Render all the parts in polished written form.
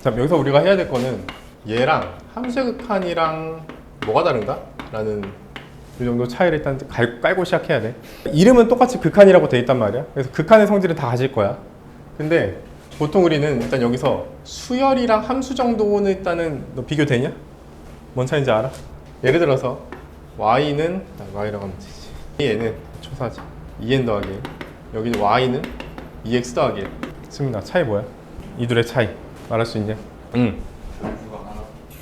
자, 여기서 우리가 해야 될 거는 얘랑 함수의 극한이랑 뭐가 다른가? 라는 이 정도 차이를 일단 깔고 시작해야 돼. 이름은 똑같이 극한이라고 돼 있단 말이야. 그래서 극한의 성질은 다 가질 거야. 근데 보통 우리는 일단 여기서 수열이랑 함수 정도는 일단은 너 비교되냐? 뭔 차이인지 알아? 예를 들어서 y는 y라고 하면 되지. 얘는 초사지. 2n 더하기 1. 여기는 y는 2x 더하기 1. 승민아, 차이 뭐야? 이 둘의 차이 말할 수 있냐? 응. 변수가 하나.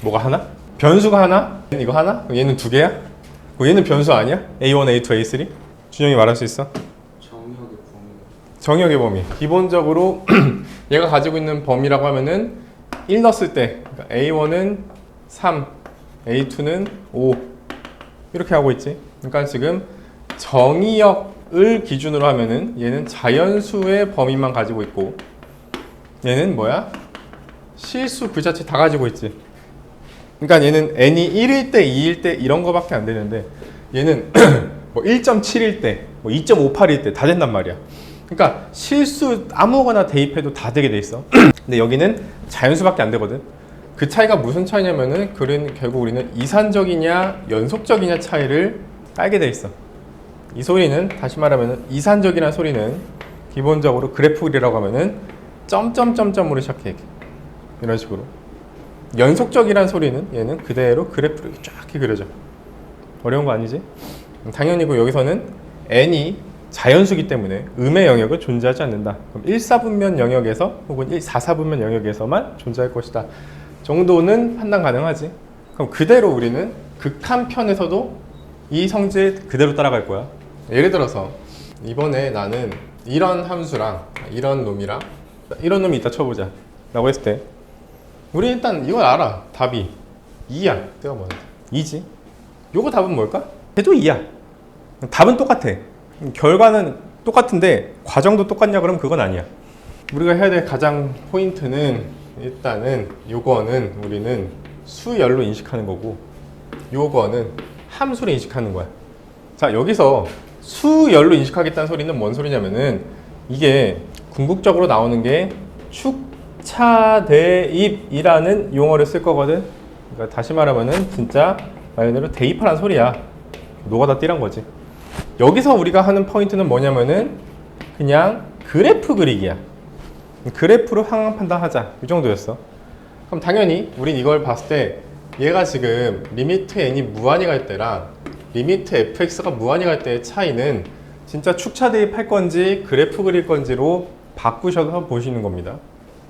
뭐가 하나? 변수가 하나? 이거 하나? 얘는 두 개야? 얘는 변수 아니야? A1, A2, A3? 준영이 말할 수 있어? 정의역의 범위. 정의역의 범위. 기본적으로 얘가 가지고 있는 범위라고 하면은 1 넣었을 때 그러니까 A1은 3, A2는 5 이렇게 하고 있지. 그러니까 지금 정의역을 기준으로 하면은 얘는 자연수의 범위만 가지고 있고 얘는 뭐야? 실수 그 자체 다 가지고 있지. 그러니까 얘는 n이 1일 때, 2일 때 이런 거밖에 안 되는데 얘는 뭐 1.7일 때, 뭐 2.58일 때 다 된단 말이야. 그러니까 실수 아무거나 대입해도 다 되게 돼 있어. 근데 여기는 자연수밖에 안 되거든. 그 차이가 무슨 차이냐면은 결국 우리는 이산적이냐 연속적이냐 차이를 깔게 돼 있어. 이 소리는 다시 말하면은 이산적이라는 소리는 기본적으로 그래프 그리라고 하면은 점점점점으로 시작해. 이런 식으로. 연속적이라는 소리는 얘는 그대로 그래프로 쫙 이렇게 그려져. 어려운 거 아니지? 당연히 여기서는 n이 자연수기 때문에 음의 영역은 존재하지 않는다. 그럼 1사분면 영역에서 혹은 4사분면 영역에서만 존재할 것이다. 정도는 판단 가능하지. 그럼 그대로 우리는 극한편에서도 이 성질 그대로 따라갈 거야. 예를 들어서 이번에 나는 이런 함수랑 이런 놈이랑 이런 놈이 있다 쳐보자 라고 했을 때 우리 일단 이걸 알아. 답이 2야. 내가 뭐야? 2지. 요거 답은 뭘까? 걔도 2야. 답은 똑같아. 결과는 똑같은데 과정도 똑같냐 그러면 그건 아니야. 우리가 해야 될 가장 포인트는 일단은 요거는 우리는 수열로 인식하는 거고 요거는 함수로 인식하는 거야. 자, 여기서 수열로 인식하겠다는 소리는 뭔 소리냐면은 이게 궁극적으로 나오는 게 축차대입이라는 용어를 쓸 거거든. 그러니까 다시 말하면은 진짜 말 그대로 대입하라는 소리야. 노가다 띠란 거지. 여기서 우리가 하는 포인트는 뭐냐면은 그냥 그래프 그리기야. 그래프로 상황 판단하자. 이 정도였어. 그럼 당연히 우린 이걸 봤을 때 얘가 지금 리미트 n이 무한히 갈 때랑 리미트 fx가 무한히 갈 때의 차이는 진짜 축차 대입할 건지 그래프 그릴 건지로 바꾸셔서 보시는 겁니다.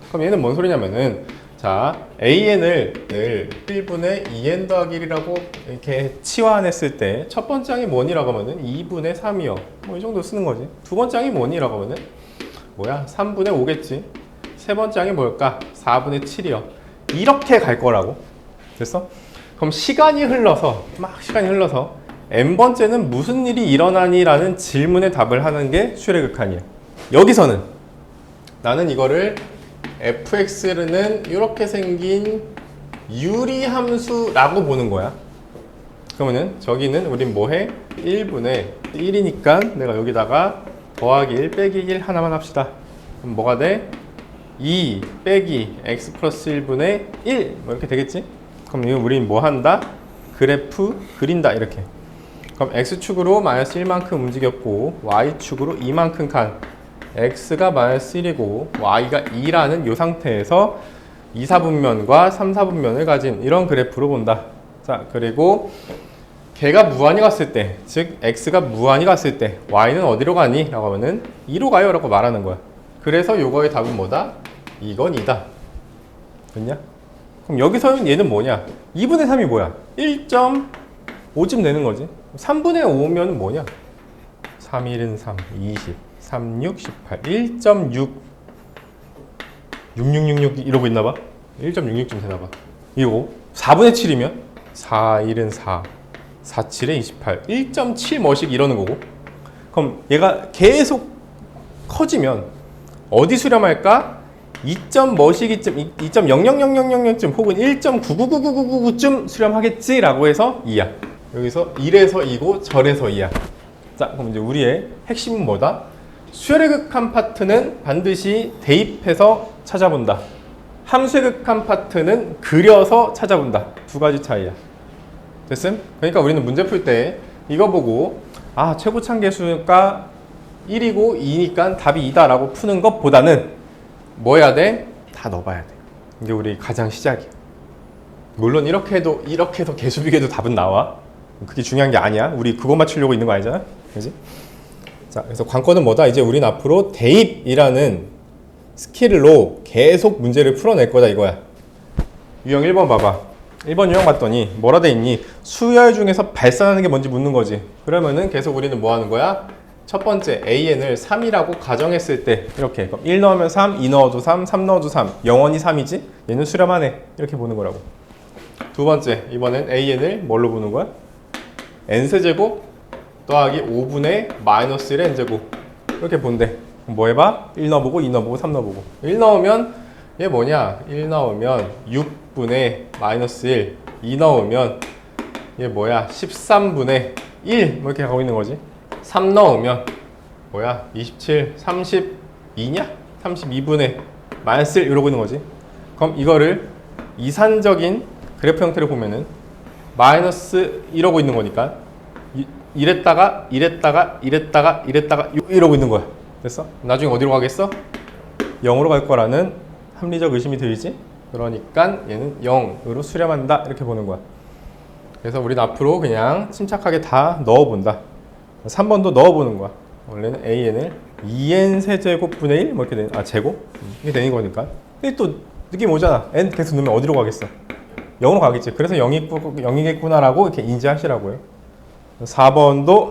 그럼 얘는 뭔 소리냐면은 자, an을 1분의 2n 더하기 1이라고 이렇게 치환했을 때 첫 번째 항이 뭐니라고 하면은 2분의 3이요. 뭐 이 정도 쓰는 거지. 두 번째 항이 뭐니라고 하면은 뭐야? 3분의 5겠지. 세 번째 항이 뭘까? 4분의 7이요. 이렇게 갈 거라고. 됐어? 그럼 시간이 흘러서 n번째는 무슨 일이 일어나니? 라는 질문에 답을 하는 게 슈레 극한이야. 여기서는 나는 이거를 fx는 이렇게 생긴 유리함수라고 보는 거야. 그러면은 저기는 우린 뭐해? 1분의 1이니까 내가 여기다가 더하기 1 빼기 1 하나만 합시다. 그럼 뭐가 돼? 2 빼기 x 플러스 1분의 1 뭐 이렇게 되겠지? 그럼 이거 우린 뭐 한다? 그래프 그린다 이렇게. 그럼 x축으로 마이너스 1만큼 움직였고 y축으로 2만큼 간 x가 마이너스 1이고 y가 2라는 이 상태에서 2, 4분면과 3, 4분면을 가진 이런 그래프로 본다. 자, 그리고 걔가 무한히 갔을 때, 즉 x가 무한히 갔을 때 y는 어디로 가니? 라고 하면은 2로 가요 라고 말하는 거야. 그래서 요거의 답은 뭐다? 이건 2다. 됐냐? 그럼 여기서는 얘는 뭐냐? 2분의 3이 뭐야? 1.5쯤 되는 거지. 3분의 5면 뭐냐? 3, 1은 3, 20, 3, 6, 18, 1.6 6666 이러고 있나봐. 1.66쯤 되나봐. 이거 4분의 7이면 4, 1은 4, 4, 7에 28, 1.7 뭐씩 이러는 거고. 그럼 얘가 계속 커지면 어디 수렴할까? 2점 뭐시기쯤 2.00000쯤 혹은 1.9999999쯤 수렴하겠지 라고 해서 2야. 여기서 1에서 2고 절에서 2야. 자, 그럼 이제 우리의 핵심은 뭐다? 수열의 극한 파트는 반드시 대입해서 찾아본다. 함수의 극한 파트는 그려서 찾아본다. 두 가지 차이야. 됐음? 그러니까 우리는 문제 풀 때 이거 보고 아 최고참 계수가 1이고 2니까 답이 2다 라고 푸는 것보다는 뭐 해야 돼? 다 넣어봐야 돼. 이게 우리 가장 시작이야. 물론 이렇게 해도 개수비계도 답은 나와. 그게 중요한 게 아니야. 우리 그거 맞추려고 있는 거 아니잖아. 그지? 자, 그래서 관건은 뭐다? 이제 우린 앞으로 대입이라는 스킬로 계속 문제를 풀어낼 거다 이거야. 유형 1번 봐봐. 1번 유형 봤더니 뭐라 돼 있니? 수열 중에서 발산하는 게 뭔지 묻는 거지. 그러면은 계속 우리는 뭐 하는 거야? 첫 번째 AN을 3이라고 가정했을 때 이렇게 그럼 1 넣으면 3, 2 넣어도 3, 3 넣어도 3 영원히 3이지? 얘는 수렴하네 이렇게 보는 거라고. 두 번째 이번엔 AN을 뭘로 보는 거야? n세제곱 더하기 5분의 마이너스 1의 n제곱 이렇게 본대. 그럼 뭐 해봐? 1 넣어보고 2 넣어보고 3 넣어보고 1 넣으면 얘 뭐냐? 1 넣으면 6분의 마이너스 1 2 넣으면 얘 뭐야? 13분의 1 뭐 이렇게 가고 있는 거지. 3 넣으면 뭐야? 27, 32냐? 32분의 마이너스 1 이러고 있는 거지. 그럼 이거를 이산적인 그래프 형태로 보면은 마이너스 이러고 있는 거니까 이랬다가 이러고 있는 거야. 됐어? 나중에 어디로 가겠어? 0으로 갈 거라는 합리적 의심이 들지? 그러니까 얘는 0으로 수렴한다 이렇게 보는 거야. 그래서 우리는 앞으로 그냥 침착하게 다 넣어본다. 3번도 넣어보는 거야. 원래는 AN을 2N 세제곱분의 1? 뭐 이렇게 되는, 제곱? 이게 되는 거니까. 근데 또 느낌 오잖아. N 계속 넣으면 어디로 가겠어? 0으로 가겠지. 그래서 0이겠구나라고 이렇게 인지하시라고요. 4번도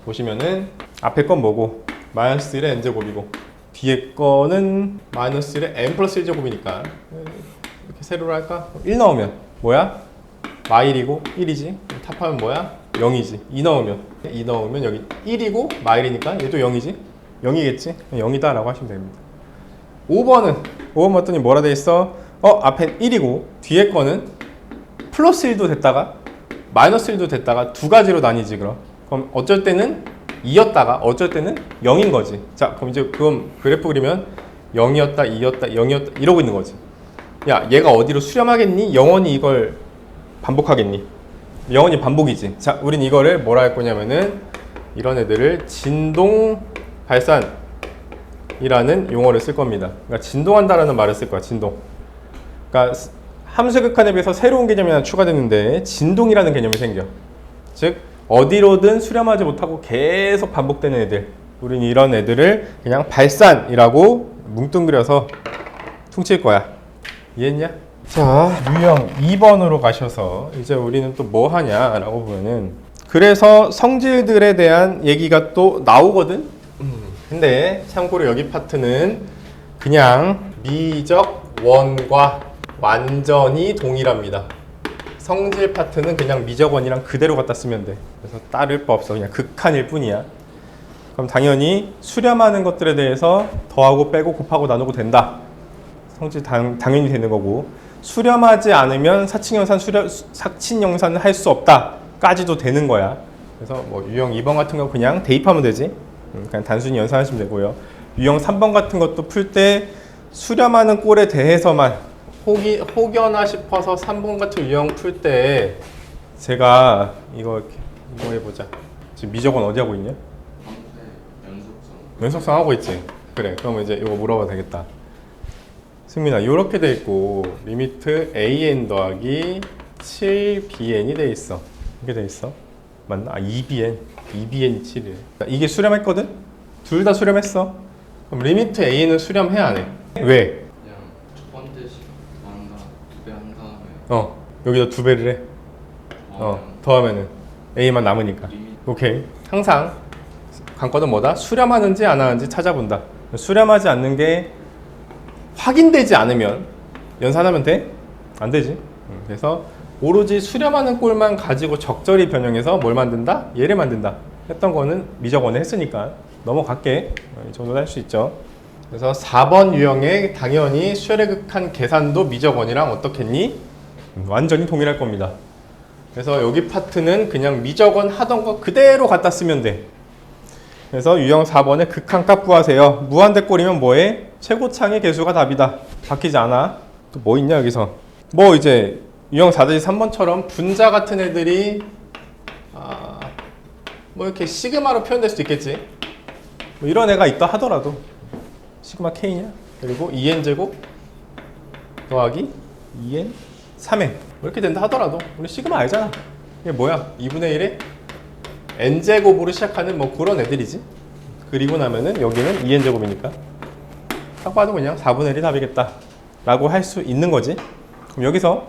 보시면은 앞에 건 뭐고? 마이너스 1의 n제곱이고 뒤에 거는 마이너스 1의 n 플러스 1제곱이니까 이렇게 세로로 할까? 1 넣으면 뭐야? 마일이고 1이지. 탑하면 뭐야? 0이지. 2 넣으면 여기 1이고 마일이니까 얘도 0이지. 0이겠지? 0이다 라고 하시면 됩니다. 5번 봤더니 뭐라 돼 있어? 앞엔 1이고 뒤에 거는 플러스 1도 됐다가 마이너스 1도 됐다가 두 가지로 나뉘지. 그럼 어쩔 때는 2였다가 어쩔 때는 0인 거지. 자, 그럼 이제 그럼 그래프 그리면 0이었다, 2였다, 0이었다 이러고 있는 거지. 야, 얘가 어디로 수렴하겠니? 영원히 이걸 반복하겠니? 영원히 반복이지. 자, 우린 이거를 뭐라 할 거냐면은 이런 애들을 진동 발산이라는 용어를 쓸 겁니다. 그러니까 진동한다라는 말을 쓸 거야. 진동. 그러니까 함수의 극한에 비해서 새로운 개념이 하나 추가됐는데 진동이라는 개념이 생겨. 즉 어디로든 수렴하지 못하고 계속 반복되는 애들. 우린 이런 애들을 그냥 발산이라고 뭉뚱그려서 퉁칠 거야. 이해했냐? 자, 유형 2번으로 가셔서 이제 우리는 또 뭐 하냐라고 보면은 그래서 성질들에 대한 얘기가 또 나오거든. 근데 참고로 여기 파트는 그냥 미적 원과 완전히 동일합니다. 성질 파트는 그냥 미적 원이랑 그대로 갖다 쓰면 돼. 그래서 따를 바 없어. 그냥 극한일 뿐이야. 그럼 당연히 수렴하는 것들에 대해서 더하고 빼고 곱하고 나누고 된다. 성질 당연히 되는 거고 수렴하지 않으면 사칙연산을 할 수 없다 까지도 되는 거야. 그래서 뭐 유형 2번 같은 거 그냥 대입하면 되지. 그냥 단순히 연산하시면 되고요. 유형 3번 같은 것도 풀 때 수렴하는 꼴에 대해서만 혹여나 싶어서 3번 같은 유형 풀 때 제가 이거 해보자. 지금 미적원 어디 하고 있냐? 연속성 하고 있지. 그래, 그러면 이제 이거 물어봐도 되겠다. 승민아, 이렇게 돼 있고 리미트 an 더하기 7bn이 돼 있어. 이렇게 돼 있어. 맞나? 2bn이 7이래. 이게 수렴했거든? 둘 다 수렴했어. 그럼 리미트 a는 수렴해야 안 해? 왜? 그냥 첫 번째씩 더한다, 2배 한 다음에 여기다 2배를 해. 더하면은 a만 남으니까. 리미트 오케이. 항상 관건은 뭐다? 수렴하는지 안 하는지 찾아본다. 수렴하지 않는 게 확인되지 않으면 연산하면 돼? 안 되지. 그래서 오로지 수렴하는 꼴만 가지고 적절히 변형해서 뭘 만든다? 얘를 만든다. 했던 거는 미적원에 했으니까 넘어갈게. 이 정도는 할 수 있죠. 그래서 4번 유형에 당연히 수열의 극한 계산도 미적원이랑 어떻겠니? 완전히 동일할 겁니다. 그래서 여기 파트는 그냥 미적원 하던 거 그대로 갖다 쓰면 돼. 그래서 유형 4번에 극한값 구하세요. 무한대꼴이면 뭐해? 최고창의 개수가 답이다. 바뀌지 않아. 또 뭐 있냐 여기서. 뭐 이제 유형 4-3번처럼 분자 같은 애들이 뭐 이렇게 시그마로 표현될 수도 있겠지. 뭐 이런 애가 있다 하더라도 시그마 K냐? 그리고 2n제곱 더하기 2n 3n 뭐 이렇게 된다 하더라도 우리 시그마 알잖아. 이게 뭐야? 2분의 1에 n제곱으로 시작하는 뭐 그런 애들이지. 그리고 나면은 여기는 2n제곱이니까 딱 봐도 그냥 4분의 1이 답이겠다 라고 할 수 있는 거지. 그럼 여기서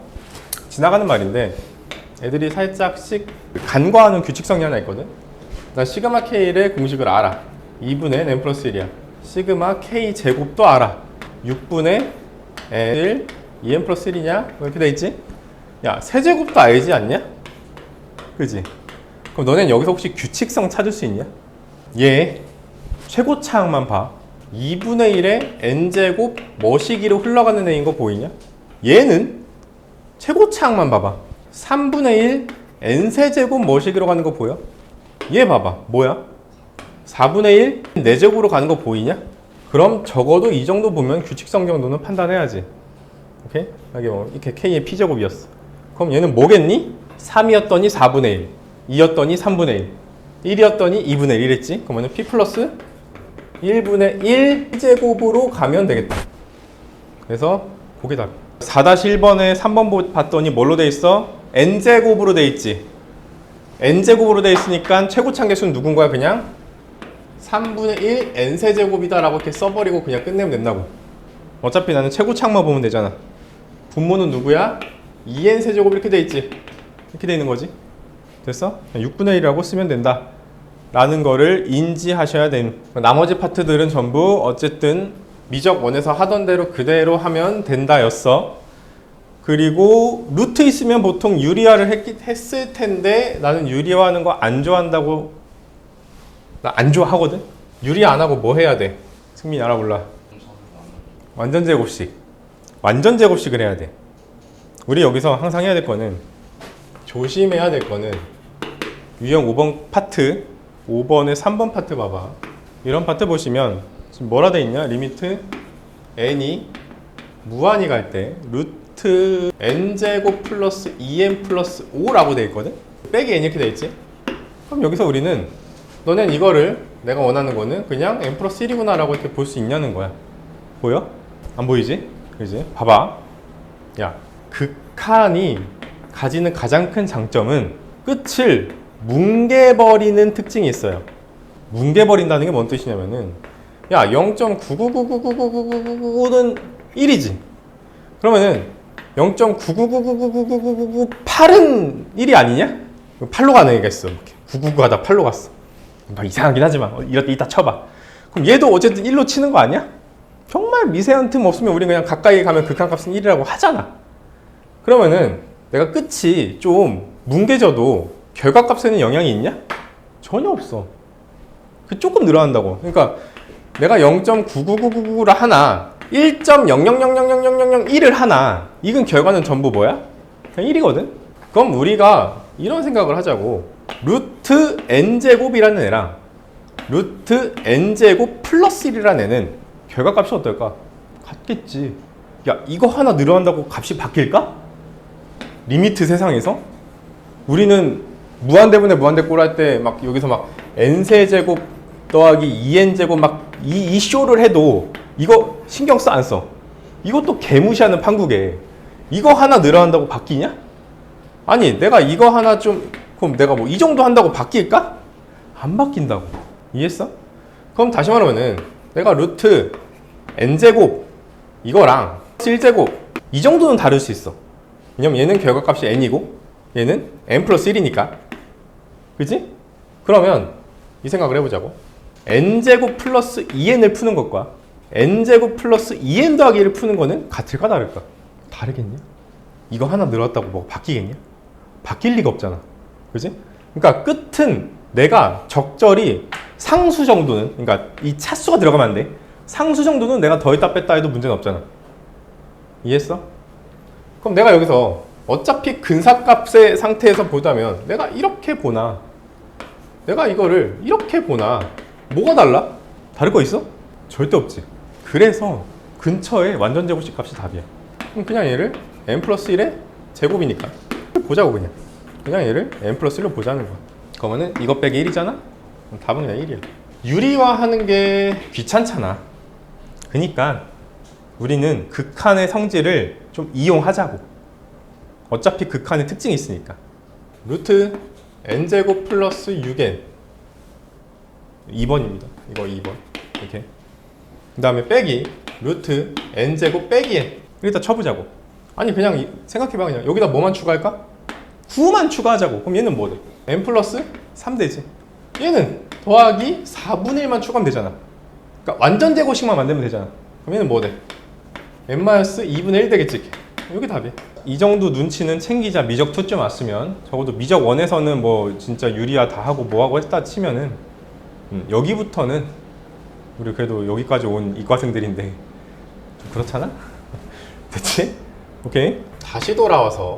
지나가는 말인데 애들이 살짝씩 간과하는 규칙성이 하나 있거든. 나 시그마 K의 공식을 알아. 2분의 n 플러스 1이야. 시그마 K 제곱도 알아. 6분의 n 2n 플러스 1이냐? 이렇게 돼 있지? 야, 세제곱도 알지 않냐? 그지? 그럼 너넨 여기서 혹시 규칙성 찾을 수 있냐? 얘 최고차항만 봐. 2분의 1의 n제곱 머시기로 흘러가는 애인 거 보이냐? 얘는 최고차항만 봐봐. 3분의 1 n세제곱 머시기로 가는 거 보여? 얘 봐봐. 뭐야? 4분의 1 4제곱으로 가는 거 보이냐? 그럼 적어도 이 정도 보면 규칙성 정도는 판단해야지. 오케이? 이게 뭐 이렇게 k의 p제곱이었어. 그럼 얘는 뭐겠니? 3이었더니 4분의 1, 2였더니 3분의 1, 1이었더니 2분의 1 이랬지? 그러면 p 플러스 1분의 1제곱으로 가면 되겠다. 그래서 그게 답. 4-1번에 3번 봤더니 뭘로 돼 있어? n제곱으로 돼 있지. n제곱으로 돼 있으니까 최고차항 개수는 누군 거야? 그냥 3분의 1 n세제곱이다 라고 이렇게 써버리고 그냥 끝내면 된다고. 어차피 나는 최고차항만 보면 되잖아. 분모는 누구야? 2n세제곱 이렇게 돼 있지. 이렇게 돼 있는 거지. 됐어? 6분의 1이라고 쓰면 된다 라는 거를 인지하셔야 됩니다. 나머지 파트들은 전부 어쨌든 미적 원에서 하던 대로 그대로 하면 된다 였어. 그리고 루트 있으면 보통 유리화를 했을 텐데 나는 유리화하는 거 안 좋아한다고. 나 안 좋아하거든? 유리화 안 하고 뭐 해야 돼? 승민이 알아볼라. 완전 제곱식. 완전 제곱식을 해야 돼. 우리 여기서 항상 해야 될 거는, 조심해야 될 거는 유형 5번 파트, 5번의 3번 파트 봐봐. 이런 파트 보시면 지금 뭐라 돼 있냐? 리미트 n이 무한히 갈 때 루트 n제곱 플러스 2n 플러스 5라고 돼 있거든? 빼기 n 이렇게 돼 있지? 그럼 여기서 우리는 너넨 이거를 내가 원하는 거는 그냥 n 플러스 1이구나 라고 이렇게 볼 수 있냐는 거야. 보여? 안 보이지? 그지? 봐봐. 야, 극한이 가지는 가장 큰 장점은 끝을 뭉개버리는 특징이 있어요. 뭉개버린다는 게 뭔 뜻이냐면은, 야, 0.99999999999는 1이지. 그러면은 0.999999998은 1이 아니냐? 8로 가는 애가 있어. 999가 다 8로 갔어. 막 이상하긴 하지만 이따 쳐봐. 그럼 얘도 어쨌든 1로 치는 거 아니야? 정말 미세한 틈 없으면 우리는 그냥 가까이 가면 극한값은 1이라고 하잖아. 그러면은 내가 끝이 좀 뭉개져도 결과값에는 영향이 있냐? 전혀 없어. 그 조금 늘어난다고. 그러니까 내가 0.99999를 하나 1.00000001을 하나, 이건 결과는 전부 뭐야? 그냥 1이거든? 그럼 우리가 이런 생각을 하자고. 루트 n제곱이라는 애랑 루트 n제곱 플러스 1이라는 애는 결과값이 어떨까? 같겠지. 야, 이거 하나 늘어난다고 값이 바뀔까? 리미트 세상에서? 우리는 무한대분의 무한대꼴 할 때 막 여기서 막 n세제곱 더하기 2n제곱 막 이 쇼를 해도 이거 신경 써 안 써? 이것도 개무시하는 판국에 이거 하나 늘어난다고 바뀌냐? 아니, 내가 이거 하나 좀, 그럼 내가 뭐 이 정도 한다고 바뀔까? 안 바뀐다고. 이해했어? 그럼 다시 말하면은 내가 루트 n제곱 이거랑 1제곱 이 정도는 다를 수 있어. 왜냐면 얘는 결과값이 n이고 얘는 n 플러스 1이니까. 그치? 그러면 이 생각을 해보자고. n제곱 플러스 2n을 푸는 것과 n제곱 플러스 2n 더하기 1을 푸는 거는 같을까 다를까? 다르겠냐? 이거 하나 늘었다고 뭐가 바뀌겠냐? 바뀔 리가 없잖아. 그치? 그러니까 끝은 내가 적절히 상수 정도는, 그러니까 이 차수가 들어가면 안 돼. 상수 정도는 내가 더했다 뺐다 해도 문제는 없잖아. 이해했어? 그럼 내가 여기서 어차피 근사값의 상태에서 보자면 내가 이렇게 보나 내가 이거를 이렇게 보나 뭐가 달라? 다를 거 있어? 절대 없지. 그래서 근처에 완전 제곱식 값이 답이야. 그럼 그냥 얘를 n 플러스 1의 제곱이니까 보자고 그냥 얘를 n 플러스 1로 보자는 거야. 그러면은 이것 빼기 1이잖아? 그럼 답은 그냥 1이야. 유리화하는 게 귀찮잖아. 그러니까 우리는 극한의 성질을 좀 이용하자고. 어차피 극한의 특징이 있으니까. 루트 n제곱 플러스 6n 2번입니다. 이거 2번 이렇게. 그 다음에 빼기 루트 n제곱 빼기 n. 여기다 쳐보자고. 아니 그냥 생각해봐. 그냥 여기다 뭐만 추가할까? 9만 추가하자고. 그럼 얘는 뭐 돼? n 플러스 3 되지. 얘는 더하기 4분의 1만 추가하면 되잖아. 그러니까 완전 제곱식만 만들면 되잖아. 그럼 얘는 뭐 돼? n 마이너스 2분의 1 되겠지. 여기 답이. 이 정도 눈치는 챙기자. 미적 2쯤 왔으면 적어도 미적 1에서는 뭐 진짜 유리화 다 하고 뭐 하고 했다 치면은 여기부터는 우리 그래도 여기까지 온 이과생들인데 좀 그렇잖아? 됐지? 오케이. 다시 돌아와서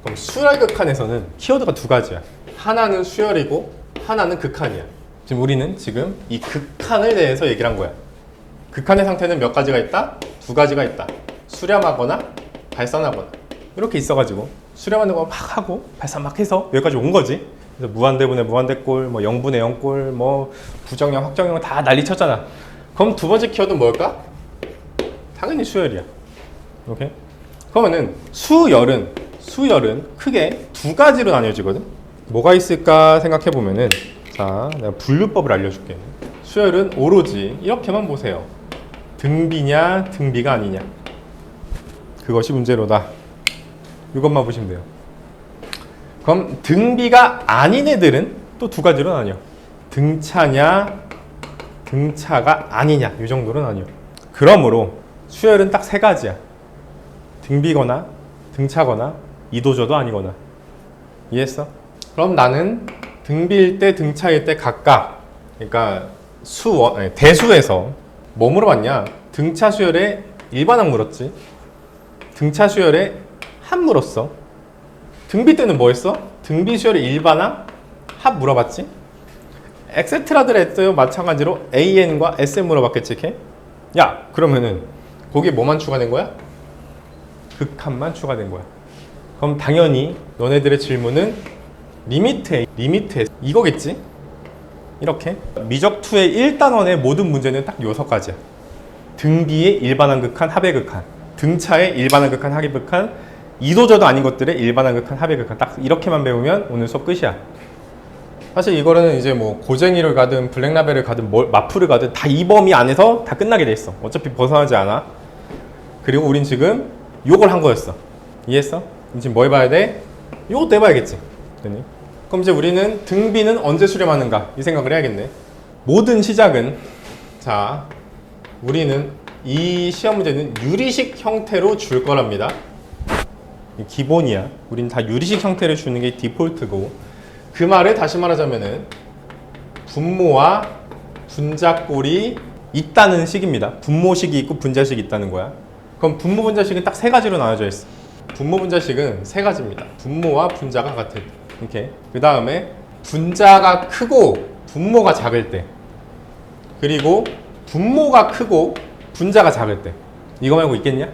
그럼 수열 극한에서는 키워드가 두 가지야. 하나는 수열이고 하나는 극한이야. 지금 우리는 지금 이 극한을 대해서 얘기를 한 거야. 극한의 상태는 몇 가지가 있다? 두 가지가 있다. 수렴하거나 발산하거나 이렇게 있어가지고 수렴하는 거 막 하고 발산 막 해서 여기까지 온 거지. 그래서 무한대분의 무한대꼴, 뭐 0분의 0꼴, 뭐 부정형, 확정형 다 난리 쳤잖아. 그럼 두 번째 키워드는 뭘까? 당연히 수열이야. 오케이? 그러면은 수열은 크게 두 가지로 나뉘어지거든. 뭐가 있을까 생각해 보면은, 자, 내가 분류법을 알려줄게. 수열은 오로지 이렇게만 보세요. 등비냐 등비가 아니냐, 그것이 문제로다. 이것만 보시면 돼요. 그럼 등비가 아닌 애들은 또 두 가지로 나뉘어. 등차냐 등차가 아니냐, 이 정도로 나뉘어. 그러므로 수열은 딱 세 가지야. 등비거나 등차거나 이도저도 아니거나. 이해했어? 그럼 나는 등비일 때 등차일 때 각각, 그러니까 대수에서 뭐 물어봤냐? 등차 수열에 일반항 물었지. 등차 수열에 합 물었어. 등비 때는 뭐 했어? 등비 수열에 일반항, 합 물어봤지. 엑세트라들 했어요. 마찬가지로 AN과 SM 물어봤겠지. 이렇게. 야, 그러면은 거기에 뭐만 추가된 거야? 극한만 추가된 거야. 그럼 당연히 너네들의 질문은 리미트 이거겠지? 이렇게 미적 2의 1단원의 모든 문제는 딱 요서 가지야. 등비의 일반항 극한, 합의 극한, 등차의 일반항 극한, 합의 극한, 이도저도 아닌 것들의 일반항 극한, 합의 극한. 딱 이렇게만 배우면 오늘 수업 끝이야. 사실 이거는 이제 뭐 고쟁이를 가든 블랙라벨을 가든 마프를 가든 다 이 범위 안에서 다 끝나게 돼 있어. 어차피 벗어나지 않아. 그리고 우린 지금 요걸 한 거였어. 이해했어? 지금 뭐 해봐야 돼? 요것도 해봐야겠지. 됐니? 그럼 이제 우리는 등비는 언제 수렴하는가 이 생각을 해야겠네. 모든 시작은, 자, 우리는 이 시험 문제는 유리식 형태로 줄 거랍니다. 기본이야. 우린 다 유리식 형태를 주는 게 디폴트고, 그 말을 다시 말하자면은 분모와 분자꼴이 있다는 식입니다. 분모식이 있고 분자식이 있다는 거야. 그럼 분모 분자식은 딱 세 가지로 나눠져 있어. 분모 분자식은 세 가지입니다. 분모와 분자가 같을 때. 이렇게. 그 다음에 분자가 크고 분모가 작을 때, 그리고 분모가 크고 분자가 작을 때. 이거 말고 있겠냐?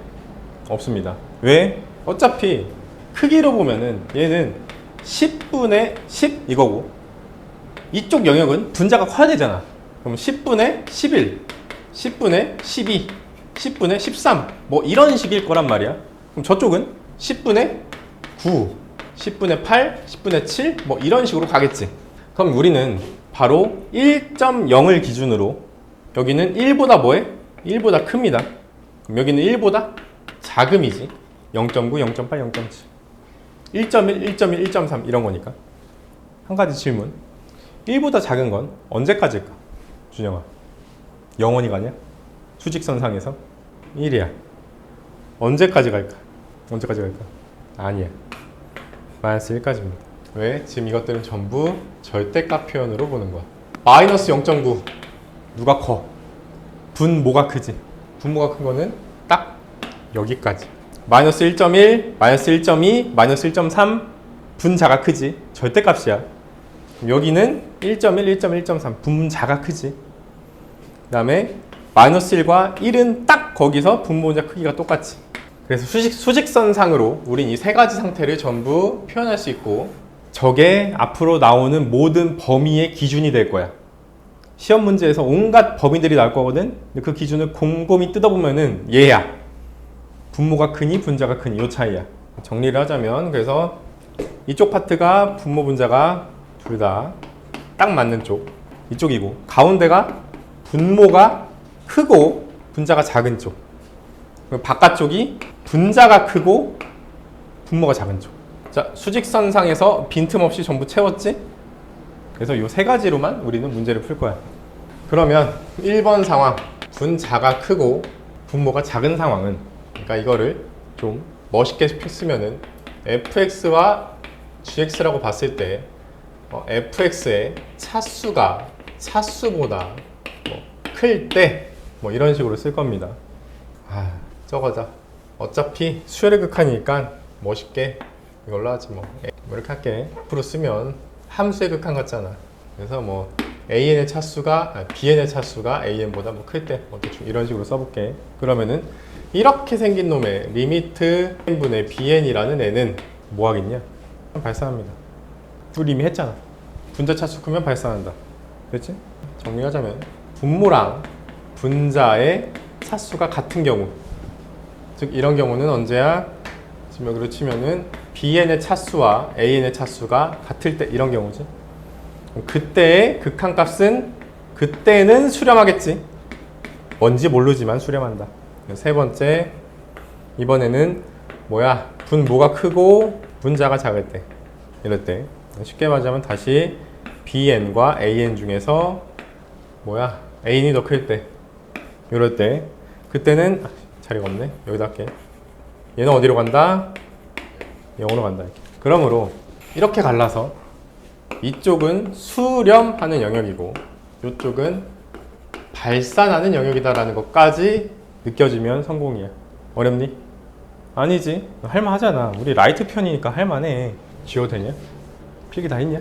없습니다. 왜? 어차피 크기로 보면은 얘는 10분의 10 이거고, 이쪽 영역은 분자가 커야 되잖아. 그럼 10분의 11, 10분의 12, 10분의 13 뭐 이런 식일 거란 말이야. 그럼 저쪽은 10분의 9, 10분의 8, 10분의 7 뭐 이런 식으로 가겠지. 그럼 우리는 바로 1.0을 기준으로, 여기는 1보다 뭐해? 1보다 큽니다. 그럼 여기는 1보다 작음이지. 0.9, 0.8, 0.7, 1.1, 1.1, 1.3 이런 거니까. 한 가지 질문. 1보다 작은 건 언제까지일까? 준영아, 영원히 가냐? 수직선상에서 1이야. 언제까지 갈까? 언제까지 갈까? 아니야. 마이너스 1까지입니다. 왜? 지금 이것들은 전부 절대값 표현으로 보는 거야. 마이너스 0.9 누가 커? 분모가 크지. 분모가 큰 거는 딱 여기까지. 마이너스 1.1, 마이너스 1.2, 마이너스 1.3 분자가 크지. 절대값이야. 여기는 1.1, 1.1, 1.3 분자가 크지. 그 다음에 마이너스 1과 1은 딱 거기서 분모 분자 크기가 똑같지. 그래서 수직선상으로 우린 이 세 가지 상태를 전부 표현할 수 있고, 저게 앞으로 나오는 모든 범위의 기준이 될 거야. 시험 문제에서 온갖 범위들이 나올 거거든. 근데 그 기준을 곰곰이 뜯어보면은 얘야. 분모가 크니 분자가 크니 요 차이야. 정리를 하자면, 그래서 이쪽 파트가 분모 분자가 둘 다 딱 맞는 쪽 이쪽이고, 가운데가 분모가 크고 분자가 작은 쪽, 바깥쪽이 분자가 크고 분모가 작은 쪽. 자, 수직선상에서 빈틈없이 전부 채웠지? 그래서 이 세 가지로만 우리는 문제를 풀 거야. 그러면 1번 상황, 분자가 크고 분모가 작은 상황은, 그러니까 이거를 좀 멋있게 쓰면은 fx와 gx라고 봤을 때 fx의 차수가 차수보다 클 때 이런 식으로 쓸 겁니다. 적어자. 어차피 수열의 극한이니까 멋있게 이걸로 하지 뭐. 이렇게 할게. 앞으로 쓰면 함수의 극한 같잖아. 그래서 an의 차수가 bn의 차수가 an보다 클 때 대충 이런 식으로 써볼게. 그러면은 이렇게 생긴 놈의 리미트 n분의 bn이라는 애는 뭐 하겠냐? 발산합니다. 우리 이미 했잖아. 분자 차수 크면 발산한다. 그렇지? 정리하자면 분모랑 분자의 차수가 같은 경우, 즉 이런 경우는 언제야? 지금 여기로 치면은 bn의 차수와 an의 차수가 같을 때, 이런 경우지. 그때의 극한값은 그때는 수렴하겠지. 뭔지 모르지만 수렴한다. 세 번째, 이번에는 분모가 크고 분자가 작을 때, 이럴 때 쉽게 말하자면 다시 bn과 an 중에서 an이 더 클 때, 이럴 때, 그때는 자리가 없네. 여기다 할게. 얘는 어디로 간다? 0으로 간다. 이렇게. 그러므로 이렇게 갈라서 이쪽은 수렴하는 영역이고 이쪽은 발산하는 영역이다라는 것까지 느껴지면 성공이야. 어렵니? 아니지. 할만하잖아. 우리 라이트 편이니까 할만해. 지워도 되냐? 필기 다 했냐?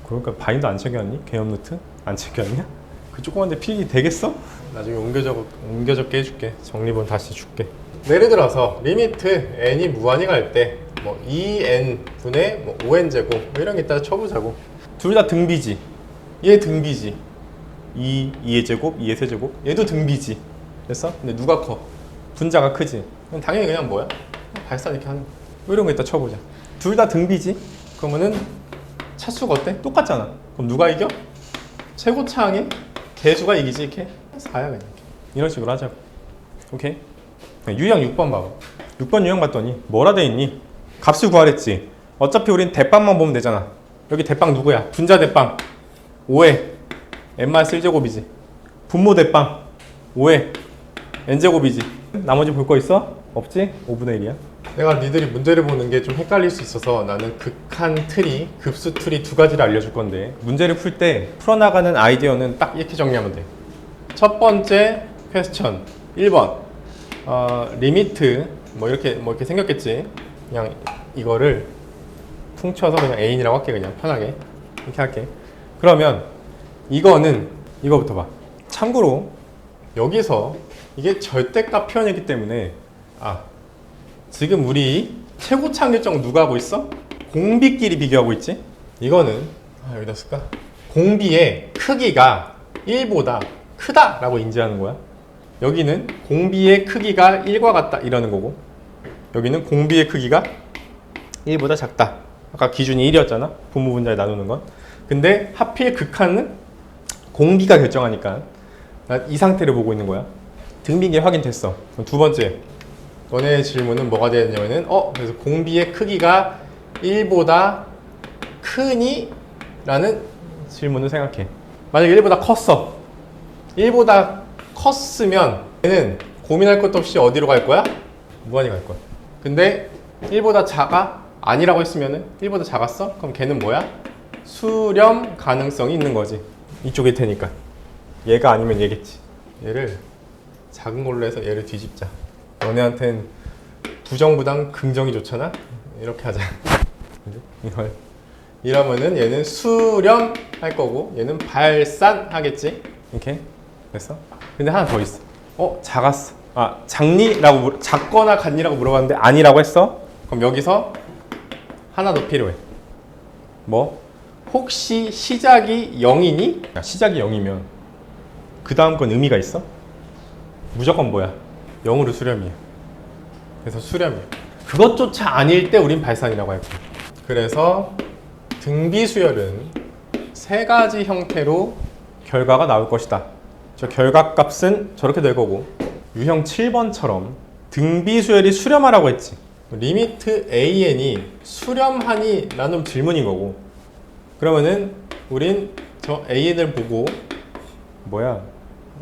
그러니까 바인드 안 챙겨왔니? 개념 노트? 안 챙겨왔냐? 그 조그만데 필기 되겠어? 나중에 옮겨 적게 해줄게. 정리본 다시 줄게. 예를 들어서 리미트 n이 무한히 갈 때 2n 분의 5n 제곱 이런 게 있다 쳐보자고. 둘 다 등비지. 얘 등비지. 2의 제곱, 2의 세제곱. 얘도 등비지. 됐어? 근데 누가 커? 분자가 크지. 그럼 당연히 그냥 발산 이렇게 하는 거. 이런 거 있다 쳐보자. 둘 다 등비지? 그러면은 차수가 어때? 똑같잖아. 그럼 누가 이겨? 최고차항의 개수가 이기지. 이렇게 4야 그냥. 이런 식으로 하자고. 오케이? 유형 6번 봐봐. 6번 유형 봤더니 뭐라 돼 있니? 값을 구하랬지. 어차피 우린 대빵만 보면 되잖아. 여기 대빵 누구야? 분자 대빵 5에 n-1제곱이지. 분모 대빵 5에 n제곱이지. 나머지 볼 거 있어? 없지? 5분의 1이야. 내가 니들이 문제를 보는 게 좀 헷갈릴 수 있어서 나는 극한 트리, 급수 트리 두 가지를 알려줄 건데, 문제를 풀 때 풀어나가는 아이디어는 딱 이렇게 정리하면 돼. 첫 번째 퀘스천 1번 리미트 이렇게 생겼겠지. 그냥 이거를 퉁쳐서 그냥 A인이라고 할게. 그냥 편하게 이렇게 할게. 그러면 이거부터 봐. 참고로 여기서 이게 절대값 표현이기 때문에 지금 우리 최고차항 결정 누가 하고 있어? 공비끼리 비교하고 있지? 이거는 여기다 쓸까? 공비의 크기가 1보다 크다 라고 인지하는 거야. 여기는 공비의 크기가 1과 같다 이러는 거고, 여기는 공비의 크기가 1보다 작다. 아까 기준이 1이었잖아. 분모 분자에 나누는 건. 근데 하필 극한은 공비가 결정하니까 이 상태를 보고 있는 거야. 등비계 확인됐어. 그럼 두 번째, 너네 질문은 뭐가 되냐면은 그래서 공비의 크기가 1보다 크니? 라는 질문을 생각해. 만약에 1보다 컸어. 1보다 컸으면 얘는 고민할 것도 없이 어디로 갈 거야? 무한히 갈 거야. 근데 1보다 작아? 아니라고 했으면은 1보다 작았어? 그럼 걔는 뭐야? 수렴 가능성이 있는 거지. 이쪽일 테니까. 얘가 아니면 얘겠지. 얘를 작은 걸로 해서 얘를 뒤집자. 너네한텐 부정부당 긍정이 좋잖아? 이렇게 하자. 이러면은 얘는 수렴할 거고 얘는 발산하겠지? 이렇게 됐어? 근데 하나 더 있어. 작았어. 작니라고 작거나 같니라고 물어봤는데 아니라고 했어. 그럼 여기서 하나 더 필요해. 뭐? 혹시 시작이 0이니? 시작이 0이면 그 다음 건 의미가 있어? 무조건 뭐야? 0으로 수렴이야. 그래서 수렴이야. 그것조차 아닐 때 우린 발산이라고 할 거야. 그래서 등비수열은 세 가지 형태로 결과가 나올 것이다. 저 결과값은 저렇게 될 거고, 유형 7번처럼 등비수열이 수렴하라고 했지. 리미트 an이 수렴하니? 라는 질문인 거고, 그러면은 우린 저 an을 보고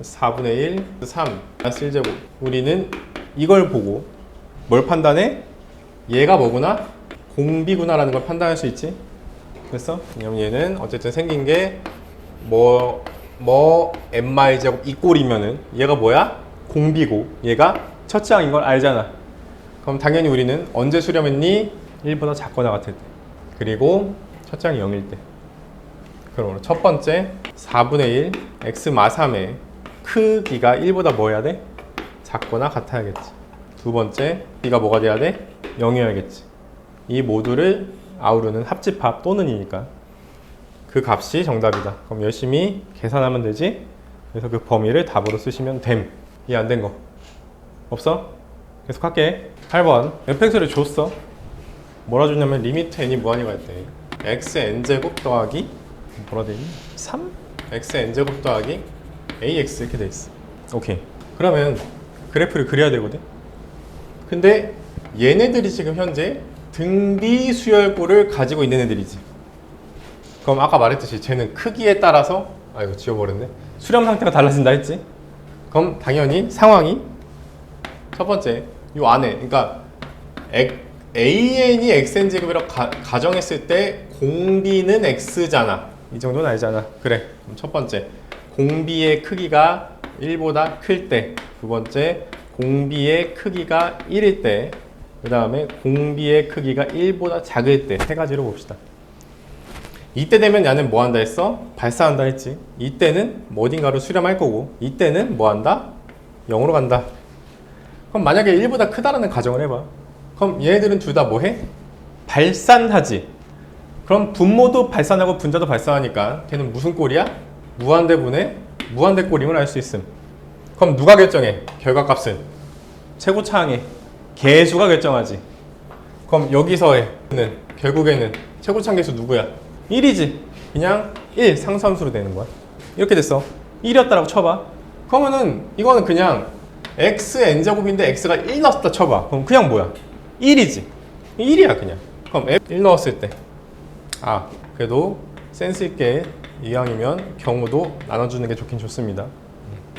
4분의 1, 3, 1제곱. 우리는 이걸 보고 뭘 판단해? 얘가 뭐구나? 공비구나 라는 걸 판단할 수 있지. 그래서 그럼 얘는 어쨌든 생긴 게 n마일제곱 이 꼴이면은 얘가 뭐야? 공비고 얘가 첫째 항인 걸 알잖아. 그럼 당연히 우리는 언제 수렴했니? 1보다 작거나 같을 때. 그리고 첫째 항이 0일 때. 그럼 첫 번째 4분의 1 x 마3의 크기가 1보다 뭐 해야 돼? 작거나 같아야겠지. 두 번째 b가 뭐가 돼야 돼? 0이어야겠지. 이 모두를 아우르는 합집합 또는이니까 그 값이 정답이다. 그럼 열심히 계산하면 되지. 그래서 그 범위를 답으로 쓰시면 됨. 이해 안 된 거 없어? 계속 할게. 8번 fx를 줬어. 뭐라 줬냐면 리미트 n이 무한이가 있대. x n제곱 더하기 뭐라 돼 있니? 3? x n제곱 더하기 ax 이렇게 돼 있어. 오케이. 그러면 그래프를 그려야 되거든. 근데 얘네들이 지금 현재 등비 수열꼴을 가지고 있는 애들이지. 그럼 아까 말했듯이 쟤는 크기에 따라서 이거 지워버렸네. 수렴 상태가 달라진다 했지. 그럼 당연히 상황이 첫 번째 요 안에, 그러니까 an이 xn제곱이라고 가정했을 때 공비는 x잖아. 이 정도는 알잖아. 그래. 그럼 첫 번째 공비의 크기가 1보다 클 때, 두 번째 공비의 크기가 1일 때, 그 다음에 공비의 크기가 1보다 작을 때, 세 가지로 봅시다. 이때 되면 얘는 뭐 한다 했어? 발사한다 했지. 이때는 뭐 어딘가로 수렴할 거고, 이때는 뭐 한다? 0으로 간다. 그럼 만약에 1보다 크다라는 가정을 해봐. 그럼 얘네들은 둘 다 뭐 해? 발산하지. 그럼 분모도 발산하고 분자도 발산하니까 걔는 무슨 꼴이야? 무한대분의 무한대꼴임을 알 수 있음. 그럼 누가 결정해? 결과값은 최고차항의 개수가 결정하지. 그럼 여기서의 는 결국에는 최고차항 개수 누구야? 1이지. 그냥 1 상수함수로 되는 거야. 이렇게 됐어. 1이었다라고 쳐봐. 그러면은 이거는 그냥 x n제곱인데 x가 1 넣었다 쳐봐. 그럼 그냥 뭐야? 1이지. 1이야 그냥. 그럼 1 넣었을 때 그래도 센스 있게 이왕이면 경우도 나눠주는 게 좋긴 좋습니다.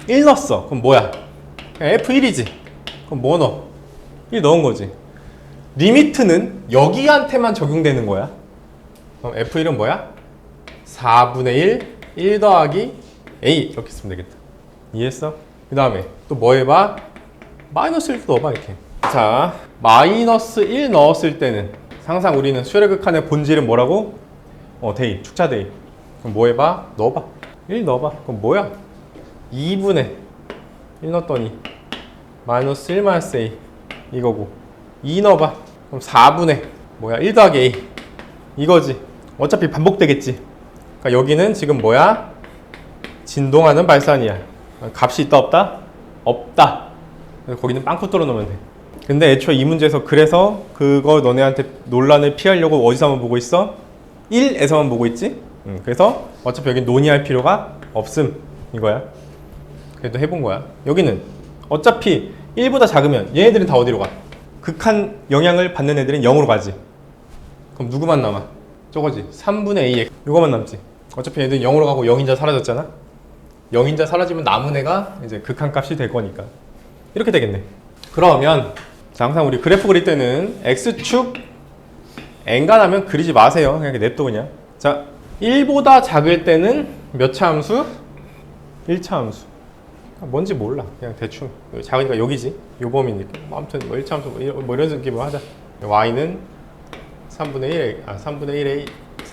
1 넣었어. 그럼 뭐야? F1이지. 그럼 뭐 넣어? 1 넣은 거지. 리미트는 여기한테만 적용되는 거야. 그럼 F1은 뭐야? 4분의 1 더하기 A 이렇게 쓰면 되겠다. 이해했어? 그 다음에 또 뭐 해봐? 마이너스 1도 넣어봐 이렇게. 자, 마이너스 1 넣었을 때는 항상 우리는 수열의 극한의 본질은 뭐라고? 데이, 축차 데이. 그럼 뭐 해봐? 넣어봐. 1 넣어봐. 그럼 뭐야? 2분의 1 넣었더니 마이너스 1 마이너스 A 이거고, 2 넣어봐. 그럼 4분의 1 더하기 A 이거지. 어차피 반복되겠지. 그러니까 여기는 지금 뭐야? 진동하는 발산이야. 값이 있다 없다? 없다. 그래서 거기는 빵꾸 뚫어 놓으면 돼. 근데 애초에 이 문제에서 그래서 그거 너네한테 논란을 피하려고 어디서만 보고 있어? 1에서만 보고 있지? 그래서 어차피 여기 논의할 필요가 없음 이거야. 그래도 해본 거야. 여기는 어차피 1보다 작으면 얘네들은 다 어디로 가? 극한 영향을 받는 애들은 0으로 가지. 그럼 누구만 남아? 저거지. 3분의 A 이거만 남지. 어차피 얘들은 0으로 가고 0인자 사라졌잖아. 0인자 사라지면 남은 애가 이제 극한값이 될 거니까 이렇게 되겠네. 그러면 자, 항상 우리 그래프 그릴 때는 X축 N간하면 그리지 마세요. 그냥 냅둬 그냥. 자, 1보다 작을 때는 몇 차 함수? 1차 함수. 뭔지 몰라. 그냥 대충 작으니까 여기지. 요 범위니까. 아무튼 뭐 1차 함수 뭐 이런 느낌으로 하자. Y는 3분의 1, 3분의 1A,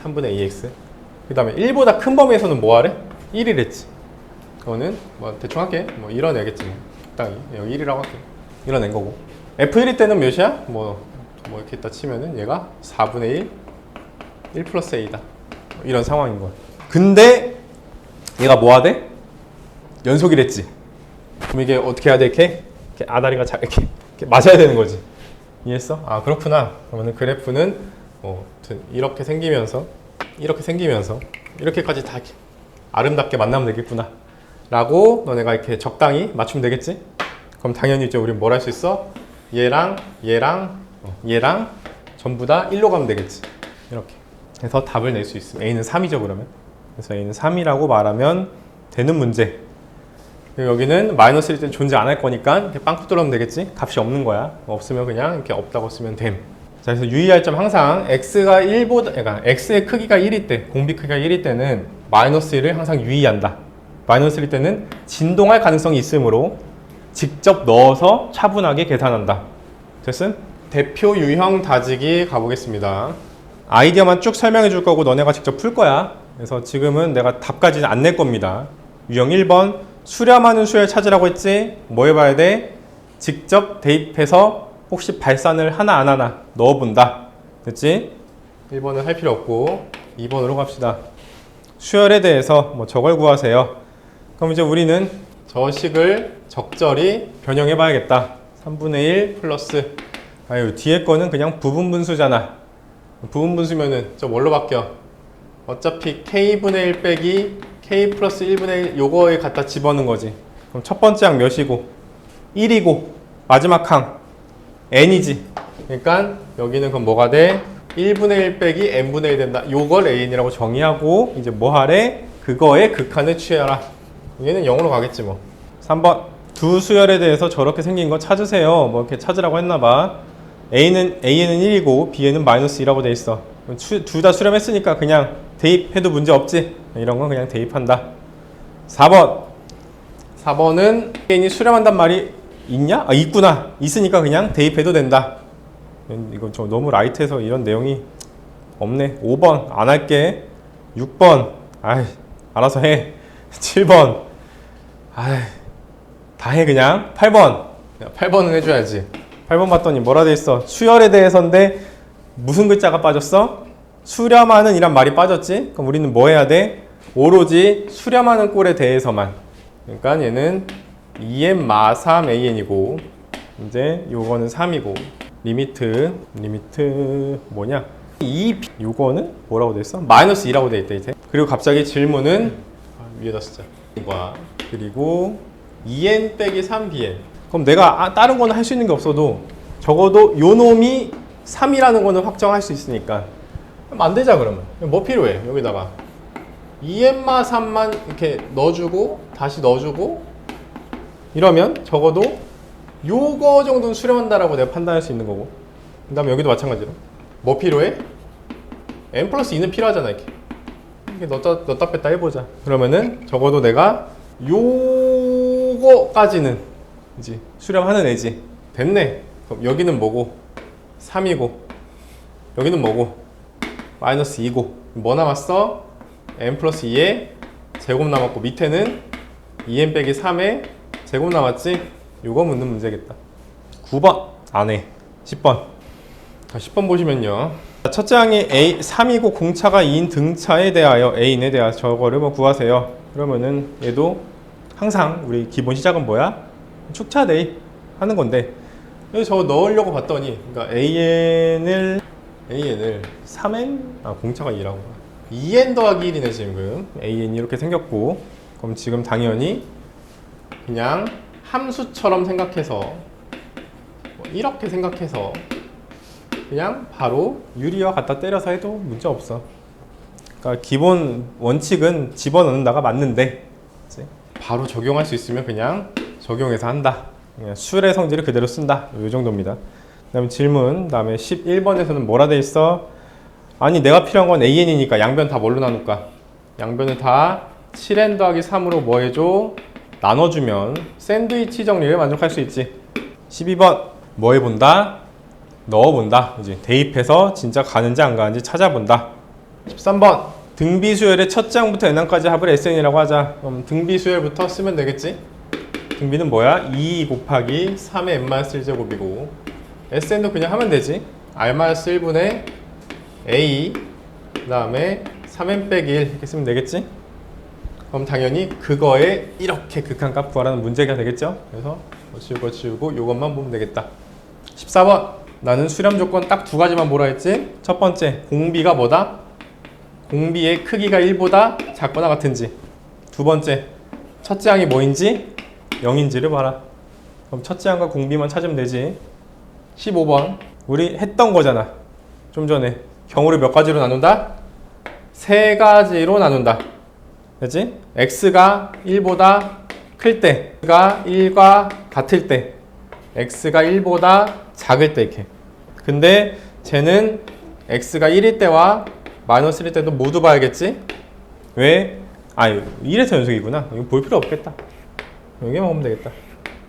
3분의 2X. 그 다음에 1보다 큰 범위에서는 뭐 하래? 1이랬지. 그거는 뭐 대충 할게. 뭐 이런 애겠지. 적당히 여기 1이라고 할게. 이뤄낸 거고. F1일 때는 몇이야? 뭐 이렇게 있다 치면은 얘가 4분의 1 플러스 A다. 이런 상황인 거야. 근데 얘가 뭐 하대? 연속이랬지. 그럼 이게 어떻게 해야 돼? 이렇게 아다리가 이렇게 맞아야 되는 거지. 이해했어? 아 그렇구나. 그러면 그래프는 이렇게 생기면서 이렇게까지 다 이렇게 아름답게 만나면 되겠구나 라고 너네가 이렇게 적당히 맞추면 되겠지? 그럼 당연히 이제 우린 뭘 할 수 있어? 얘랑 전부 다 1로 가면 되겠지. 이렇게 해서 답을 낼 수 있음. A는 3이죠 그러면. 그래서 A는 3이라고 말하면 되는 문제. 여기는 마이너스 1 때는 존재 안 할 거니까 이렇게 빵꾸 뚫으면 되겠지? 값이 없는 거야. 없으면 그냥 이렇게 없다고 쓰면 됨. 자, 그래서 유의할 점 항상 x가 1보다, 그러니까 x의 크기가 1일 때, 공비 크기가 1일 때는 마이너스 1을 항상 유의한다. 마이너스 1일 때는 진동할 가능성이 있으므로 직접 넣어서 차분하게 계산한다. 됐음? 대표 유형 다지기 가보겠습니다. 아이디어만 쭉 설명해 줄 거고 너네가 직접 풀 거야. 그래서 지금은 내가 답까지는 안 낼 겁니다. 유형 1번 수렴하는 수열 찾으라고 했지? 뭐 해봐야 돼? 직접 대입해서 혹시 발산을 하나 안 하나 넣어본다. 됐지? 1번은 할 필요 없고 2번으로 갑시다. 수열에 대해서 뭐 저걸 구하세요. 그럼 이제 우리는 저 식을 적절히 변형해 봐야겠다. 3분의 1 플러스 뒤에 거는 그냥 부분분수잖아. 부분분수면은 저 뭘로 바뀌어? 어차피 k분의 1 빼기 k 플러스 1분의 1 요거에 갖다 집어넣는 거지. 그럼 첫 번째 항 몇이고 1이고 마지막 항 n이지. 그러니까 여기는 그럼 뭐가 돼? 1분의 1 빼기 n분의 1 된다. 요걸 an이라고 정의하고 이제 뭐 하래? 그거의 극한을 취해라. 얘는 0으로 가겠지 뭐. 3번 두 수열에 대해서 저렇게 생긴 거 찾으세요. 뭐 이렇게 찾으라고 했나 봐. A는 1이고 B에는 마이너스 2라고 돼 있어. 둘 다 수렴했으니까 그냥 대입해도 문제 없지. 이런 건 그냥 대입한다. 4번은 A이 수렴한단 말이 있냐? 아 있구나. 있으니까 그냥 대입해도 된다. 이건 좀 너무 라이트해서 이런 내용이 없네. 5번 안 할게. 6번 알아서 해. 7번 다 해 그냥. 8번은 해줘야지. 8번 봤더니 뭐라 돼 있어? 수열에 대해서인데 무슨 글자가 빠졌어? 수렴하는 이란 말이 빠졌지? 그럼 우리는 뭐 해야 돼? 오로지 수렴하는 꼴에 대해서만. 그러니까 얘는 2n 마 3an이고 이제 요거는 3이고 리미트 뭐냐? 요거는 뭐라고 돼 있어? 마이너스 2라고 돼 있다 이제. 그리고 갑자기 질문은 위에다 쓰자. 그리고 2n 빼기 3bn. 그럼 내가 다른 거는 할 수 있는 게 없어도 적어도 요 놈이 3이라는 거는 확정할 수 있으니까 만들자. 그러면 뭐 필요해? 여기다가 2n마 3만 이렇게 넣어주고 다시 넣어주고 이러면 적어도 요거 정도는 수렴한다라고 내가 판단할 수 있는 거고, 그 다음에 여기도 마찬가지로 뭐 필요해? n 플러스 2는 필요하잖아. 이렇게 넣었다 뺐다 해보자. 그러면은 적어도 내가 요거까지는 이제 수렴하는 애지. 됐네. 그럼 여기는 뭐고? 3이고 여기는 뭐고? 마이너스 2고 뭐 남았어? n 플러스 2에 제곱 남았고 밑에는 2n 빼기 3에 제곱 남았지? 요거 묻는 문제겠다. 9번 안 해. 10번 10번 보시면요, 첫째 항이 A 3이고 공차가 2인 등차에 대하여 A인에 대하여 저거를 뭐 구하세요. 그러면은 얘도 항상 우리 기본 시작은 뭐야? 축차 대입 하는 건데 여기 저거 넣으려고 봤더니 그러니까 AN을 3N? 공차가 2라고 2N 더하기 1이네 지금. AN이 이렇게 생겼고, 그럼 지금 당연히 그냥 함수처럼 생각해서 이렇게 생각해서 그냥 바로 유리와 갖다 때려서 해도 문제 없어. 그러니까 기본 원칙은 집어넣는다가 맞는데 그치? 바로 적용할 수 있으면 그냥 적용해서 한다. 그냥 수열의 성질을 그대로 쓴다. 이 정도입니다. 그 다음에 질문, 다음에 11번에서는 뭐라 돼 있어? 아니 내가 필요한 건 AN이니까 양변 다 뭘로 나눌까? 양변을 다 7n 더하기 3으로 뭐 해줘? 나눠주면 샌드위치 정리를 만족할 수 있지. 12번 뭐 해본다? 넣어본다. 이제 대입해서 진짜 가는지 안 가는지 찾아본다. 13번 등비수열의 첫째 항부터 n항까지 합을 SN이라고 하자. 그럼 등비수열부터 쓰면 되겠지? 등비는 뭐야? 2 곱하기 3의 n-1제곱이고 SN도 그냥 하면 되지. R-1분의 A 그 다음에 3n 빼기 1 이렇게 쓰면 되겠지? 그럼 당연히 그거에 이렇게 극한값 구하라는 문제가 되겠죠? 그래서 지우고 이것만 보면 되겠다. 14번 나는 수렴 조건 딱 두 가지만 보라 했지? 첫 번째 공비가 뭐다? 공비의 크기가 1보다 작거나 같은지. 두 번째 첫째 항이 뭐인지 0인지를 봐라. 그럼 첫째 항과 공비만 찾으면 되지. 15번 우리 했던 거잖아. 좀 전에 경우를 몇 가지로 나눈다? 세 가지로 나눈다. 그치? x가 1보다 클 때, x가 1과 같을 때, x가 1보다 작을 때 이렇게. 근데 쟤는 x가 1일 때와 마이너스 1일 때도 모두 봐야겠지? 왜? 1에서 연속이구나. 이거 볼 필요 없겠다. 여기만 보면 되겠다.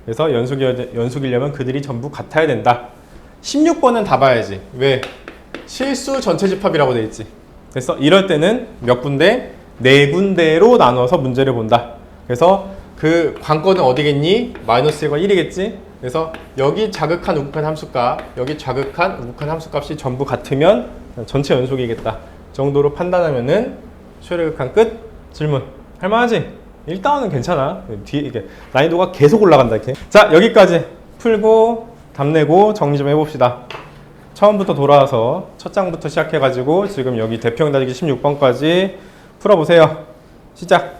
그래서 연속이려면 그들이 전부 같아야 된다. 16번은 다 봐야지. 왜? 실수 전체 집합이라고 돼 있지. 그래서 이럴 때는 몇 군데? 네 군데로 나눠서 문제를 본다. 그래서 그 관건은 어디겠니? 마이너스 1과 1이겠지? 그래서 여기 자극한 우극한 함수값, 여기 자극한 우극한 함수값이 전부 같으면 전체 연속이겠다. 정도로 판단하면은 슈레 극한 끝. 질문. 할만하지? 1단원은 괜찮아. 뒤에 이게 난이도가 계속 올라간다 이렇게. 자, 여기까지 풀고 답 내고 정리 좀 해봅시다. 처음부터 돌아와서 첫 장부터 시작해가지고 지금 여기 대표형 다지기 16번까지 풀어보세요. 시작.